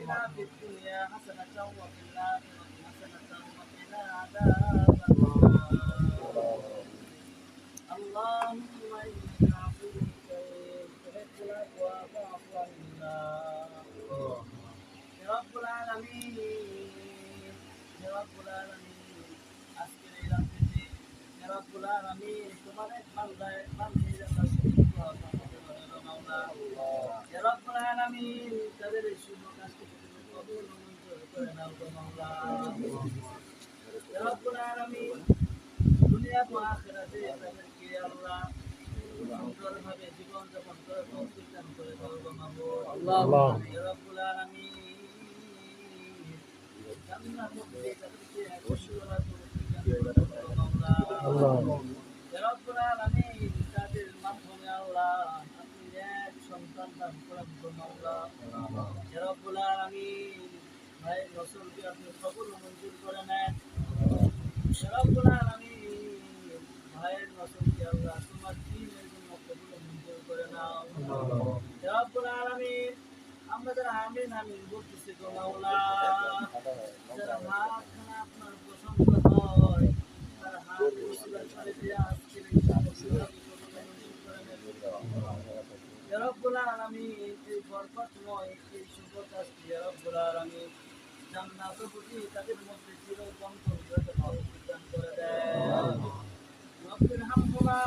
آتنا في الدنيا حسنة وفي الآخرة حسنة وقنا عذاب النار اللهم إنك عفو كريم تحب العفو فاعف عنا يا رب العالمين يا رب العالمين আজকের এই রাত্রিতে يا رب العالمين তোমার এক বান্দার মাওলা يا رب العالمين তাদের এই শুভ কাজকে তুমি কবুল ও মঞ্জুর করে নাও গো মাওলা يا رب العالمين দুনিয়া ও আখিরাতে তাদেরকে আল্লাহ সুন্দরভাবে জীবন যাপন করে তৌফিক দান করে দাও গো মাওলা আল্লাহ ইয়া রাব্বুল আলামিন জান্নাতুল তাদেরকে খুশি করার তৌফিক দান করে দাও মাওলা আল্লাহ ইয়া রাব্বুল আলামিন তাদের মাধ্যমে আল্লাহ আপনি এক সন্তান দান করেন গো মাওলা ইয়া রাব্বুল আলামিন ভাই রাসূলকে আপনি কবুল ও মঞ্জুর করে নেন ইয়া রাব্বুল আলামিন ভাইয়ের রাসূলকে আল্লাহ তোমার দ্বীনের জন্য কবুল ও মঞ্জুর করে নাও ইয়া রাব্বুল আলামিন আমরা যারা আমিন আমিন বলতেছি গো মাওলা যারা হাত খানা আপনার পছন্দ হয় তারা হাত উসিলা করে দিয়ে আজকে ইয়া রাব্বুল আলামিন এই বরকতময় এই শুভ কাজটি ইয়া রাব্বুল আলামিন জান্নাতের প্রতি তাদের মধ্যে চিরন্তন করে দান করে দেন রব্বির হামহুমা